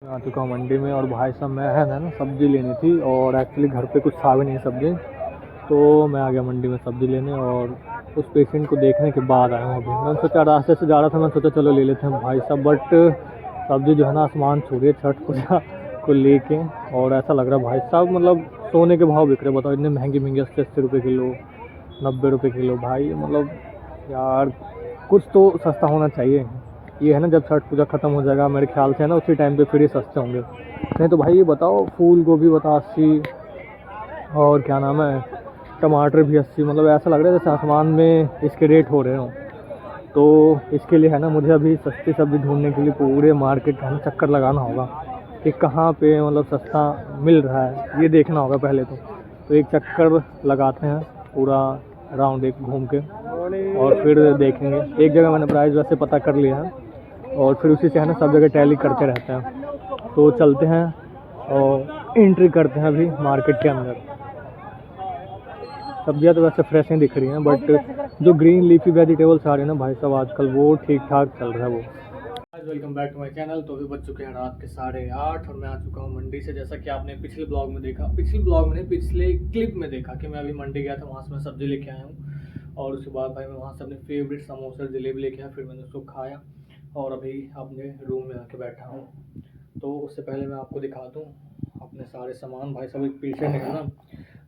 आ चुका हूँ मंडी में और भाई साहब मैं है ना सब्ज़ी लेनी थी और एक्चुअली घर पे कुछ था भी नहीं सब्ज़ी, तो मैं आ गया मंडी में सब्ज़ी लेने और उस पेशेंट को देखने के बाद आया हूँ। अभी मैंने सोचा रास्ते से जा रहा था, मैंने सोचा चलो ले लेते हैं भाई साहब, बट सब्ज़ी जो है ना आसमान छू रही है छठ पूजा को लेके। और ऐसा लग रहा है भाई साहब मतलब सोने के भाव बिक रहे, बताओ इतने महंगी महंगी 80-80 रुपये किलो, 90 रुपये किलो भाई। मतलब यार कुछ तो सस्ता होना चाहिए। ये है ना जब छठ पूजा ख़त्म हो जाएगा मेरे ख्याल से है ना उसी टाइम पे फिर ये सस्ते होंगे। नहीं तो भाई ये बताओ फूल गोभी बता 80 और क्या नाम है टमाटर भी 80, मतलब ऐसा लग रहा है जैसे आसमान में इसके रेट हो रहे हों। तो इसके लिए है ना मुझे अभी सस्ती सब्ज़ी ढूंढने के लिए पूरे मार्केट का चक्कर लगाना होगा कि कहाँ पे मतलब सस्ता मिल रहा है, ये देखना होगा पहले तो एक चक्कर लगाते हैं पूरा राउंड एक घूम के और फिर देखेंगे। एक जगह मैंने प्राइस वैसे पता कर लिया है और फिर उसी से है ना सब जगह टैली करते रहते हैं। तो चलते हैं और एंट्री करते हैं अभी मार्केट के अंदर। सब्जियां तो वैसे फ्रेश ही दिख रही हैं, बट जो ग्रीन लीफी वेजिटेबल्स आ रही हैं ना भाई साहब आजकल वो ठीक ठाक चल रहा है वो। Welcome back to my channel. तो अभी बज चुके हैं रात के 8:30 और मैं आ चुका हूँ मंडी से। जैसा कि आपने पिछले ब्लॉग में देखा, पिछले ब्लॉग में नहीं पिछले क्लिप में देखा कि मैं अभी मंडी गया था, वहाँ से मैं सब्जी लेके आया हूँ और उसके बाद भाई मैं वहाँ से अपने फेवरेट समोसा जलेबी लेके आया, फिर मैंने उसको खाया और अभी अपने रूम में आके बैठा हूँ। तो उससे पहले मैं आपको दिखा दूँ अपने सारे सामान। भाई साहब एक पेशेंट है ना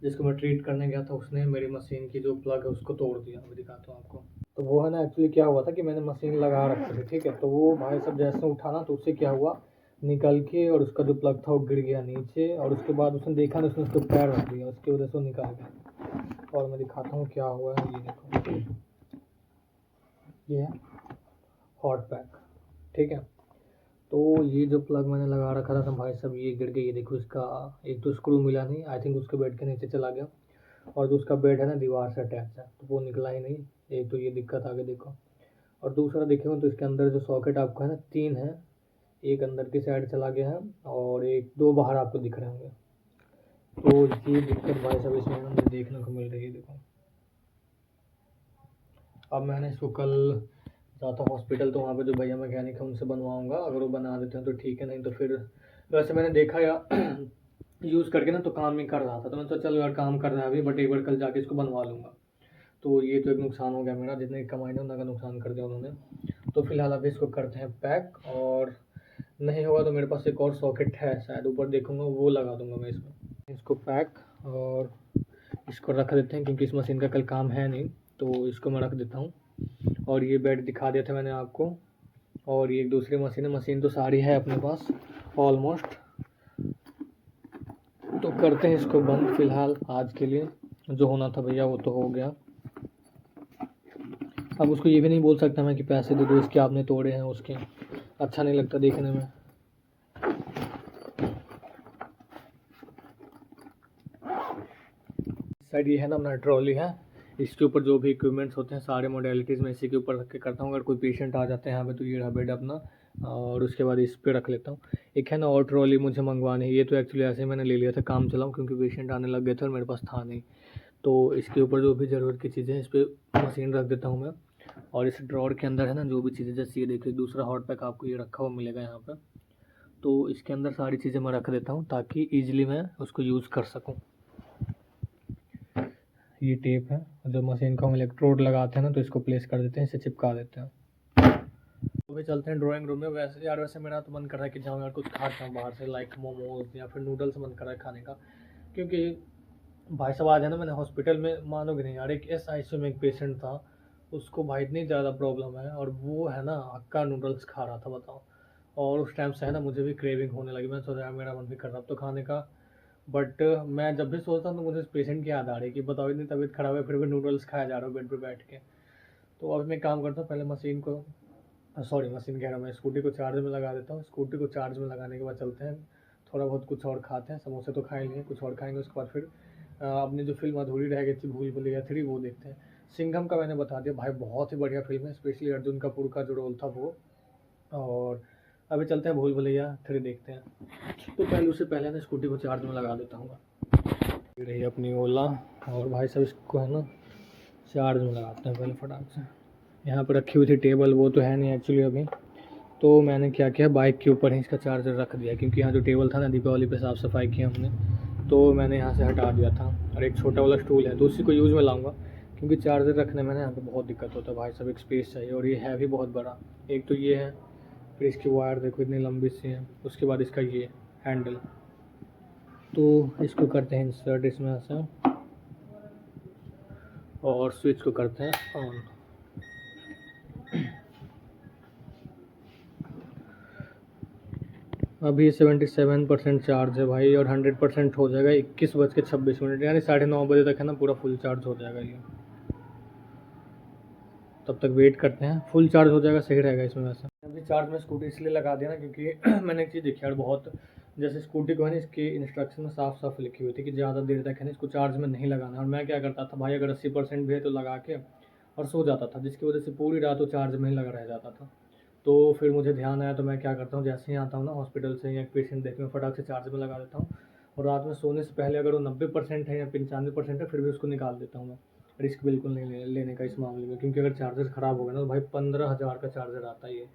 जिसको मैं ट्रीट करने गया था, उसने मेरी मशीन की जो प्लग है उसको तोड़ दिया। अभी दिखाता हूँ आपको। तो वो है ना एक्चुअली क्या हुआ था कि मैंने मशीन लगा रखी थी, ठीक है। तो वो भाई साहब जैसे उठा ना तो उससे क्या हुआ निकल के और उसका जो प्लग था वो गिर गया नीचे और उसके बाद उसने देखा ना उसने उसको पैर रख दिया, उसकी वजह से वो निकल गया। और मैं दिखाता हूँ क्या हुआ है, ये देखो ये है हॉट पैक, ठीक है। तो ये जो प्लग मैंने लगा रखा था भाई साहब ये गिर गया। ये देखो इसका एक तो स्क्रू मिला नहीं, आई थिंक उसके बेड के नीचे चला गया और जो उसका बेड है ना दीवार से अटैच है तो वो निकला ही नहीं। एक तो ये दिक्कत आगे देखो और दूसरा देखेंगे तो इसके अंदर जो सॉकेट आपको है ना 3 है, एक अंदर की साइड चला गया है और एक 2 बाहर आपको दिख रहे होंगे। तो ये दिक्कत भाई साहब इसमें मुझे देखने को मिल रही है। देखो अब मैंने इसको कल जाता हूँ हॉस्पिटल तो वहाँ पे जो भैया मैकेनिक है उनसे बनवाऊँगा, अगर वो बना देते हैं तो ठीक है, नहीं तो फिर वैसे मैंने देखा या यूज़ करके ना तो काम ही कर रहा था, तो मैंने सोचा चलो यार काम कर रहा है अभी, बट एक बार कल जाके इसको बनवा लूँगा। तो ये तो एक नुकसान हो गया मेरा, जितने की कमाई ने उतना का नुकसान कर दिया उन्होंने। तो फिलहाल अभी इसको करते हैं पैक और नहीं होगा तो मेरे पास एक और सॉकेट है शायद ऊपर देखूँगा वो लगा दूँगा मैं इसमें। इसको पैक और इसको रख देते हैं क्योंकि इस मशीन का कल काम है नहीं, तो इसको मैं रख देता हूँ। और ये बेड दिखा दिया था मैंने आपको और ये एक दूसरी मशीन है। मशीन तो सारी है अपने पास ऑलमोस्ट, तो करते हैं इसको बंद फिलहाल आज के लिए। जो होना था भैया वो तो हो गया। अब उसको ये भी नहीं बोल सकता मैं कि पैसे दे दो इसके, आपने तोड़े हैं उसके, अच्छा नहीं लगता देखने में। साइड ये है ना अपना ट्रॉली है, इसके ऊपर जो भी इक्विपमेंट्स होते हैं सारे मोडेलिटीज़ में इसी के ऊपर रख के करता हूँ। अगर कोई पेशेंट आ जाते हैं यहाँ पे तो ये रहा बेड अपना और उसके बाद इस पे रख लेता हूँ। एक है ना और ट्रॉली मुझे मंगवानी है, ये तो एक्चुअली ऐसे ही मैंने ले लिया था काम चलाऊँ क्योंकि पेशेंट आने लग गए थे और मेरे पास था नहीं। तो इसके ऊपर जो भी ज़रूरत की चीज़ें इस पर मशीन रख देता हूँ मैं। और इस ड्रॉर के अंदर है ना जो भी चीज़ें, जैसे ये देखिए दूसरा हॉट पैक आपको ये रखा हुआ मिलेगा यहाँ पर, तो इसके अंदर सारी चीज़ें मैं रख देता हूँ ताकि ईजिली मैं उसको यूज़ कर सकूँ। ये टेप है, जब मशीन को हम इलेक्ट्रोड लगाते हैं ना तो इसको प्लेस कर देते हैं, इसे चिपका देते हैं। तो भी चलते हैं ड्राइंग रूम में। वैसे यार वैसे मेरा तो मन कर रहा है कि जाऊँ यार कुछ खाता हूँ बाहर से, लाइक मोमोज या फिर नूडल्स मन कर रहा है खाने का, क्योंकि भाई साहब आज है ना मैंने हॉस्पिटल में मानोगे नहीं यार एक SICU में एक पेशेंट था, उसको भाई इतनी ज़्यादा प्रॉब्लम है और वो है ना हक्का नूडल्स खा रहा था बताओ। और उस टाइम से है ना मुझे भी क्रेविंग होने लगी, मैं सोचा यार मेरा मन भी कर रहा अब तो खाने का। बट मैं जब भी सोचता हूँ तो मुझे इस पेशेंट की याद आ रही है कि बताओ इतनी तबीयत खराब है फिर भी नूडल्स खाया जा रहा हूँ बेड पे बैठ के। तो अभी मैं काम करता हूँ, पहले मशीन को मशीन कह रहा हूँ मैं, स्कूटी को चार्ज में लगा देता हूँ। स्कूटी को चार्ज में लगाने के बाद चलते हैं थोड़ा बहुत कुछ और खाते हैं, समोसे तो खाए लिए कुछ और खाएंगे, उसके बाद फिर अपनी जो फिल्म अधूरी रह गई थी भूल भुलैया 3 वो देखते हैं। सिंघम का मैंने बता दिया भाई बहुत ही बढ़िया फिल्म है, स्पेशली अर्जुन कपूर का जो रोल था वो। और अभी चलते हैं भूल भुलैया 3 देखते हैं। तो पहले उससे पहले ना स्कूटी को चार्ज में लगा देता हूँ। ये रही अपनी ओला और भाई साहब इसको है ना चार्ज में लगाते हैं पहले फटाक से। यहाँ पर रखी हुई थी टेबल, वो तो है नहीं एक्चुअली अभी, तो मैंने क्या किया, बाइक के ऊपर ही इसका चार्जर रख दिया, क्योंकि यहाँ जो टेबल था ना, दीपावली पे साफ़ सफाई की हमने, तो मैंने यहाँ से हटा दिया था। और एक छोटा वाला स्टूल है तो उसी को यूज़ में लाऊंगा, क्योंकि चार्जर रखने में ना यहाँ पे बहुत दिक्कत होता है भाई साहब, एक स्पेस चाहिए। और ये है भी बहुत बड़ा, एक तो ये है, फिर इसकी वायर देखो इतनी लंबी सी है, उसके बाद इसका ये हैंडल। तो इसको करते हैं इंसर्ट इसमें से, और स्विच को करते हैं ऑन। अभी 77% चार्ज है भाई, और 100% हो जाएगा 21:26, यानी 9:30 बजे तक है ना पूरा फुल चार्ज हो जाएगा ये। तब तक वेट करते हैं, फुल चार्ज हो जाएगा सही रहेगा इसमें। वैसे अभी चार्ज में स्कूटी इसलिए लगा दिया ना, क्योंकि मैंने एक चीज़ देखी यार, बहुत जैसे स्कूटी को है ना, इसके इंस्ट्रक्शन में साफ साफ लिखी हुई थी कि ज़्यादा देर तक है ना इसको चार्ज में नहीं लगाना। और मैं क्या करता था भाई, अगर 80% भी है तो लगा के और सो जाता था, जिसकी वजह से पूरी रात वो चार्ज में ही लगा रह जाता था। तो फिर मुझे ध्यान आया, तो मैं क्या करता हूँ, जैसे ही आता हूँ ना हॉस्पिटल से या पेशेंट देखने, फटाक से चार्ज में लगा देता हूँ। और रात में सोने से पहले अगर वो 90% है या 95% है, फिर भी उसको निकाल देता हूँ मैं। रिस्क बिल्कुल नहीं लेने का इस मामले में, क्योंकि अगर चार्जर ख़राब हो गया ना तो भाई 15,000 का चार्जर आता है ये,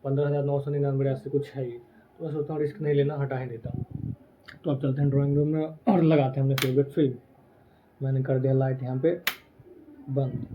15,999 ऐसे कुछ है ये। तो मैं सोचता हूँ रिस्क नहीं लेना, हटा ही देता हूँ। तो अब चलते हैं ड्राइंग रूम में और लगाते हैं हमने फेवरेट फिल्म। मैंने कर दिया लाइट यहाँ पे बंद।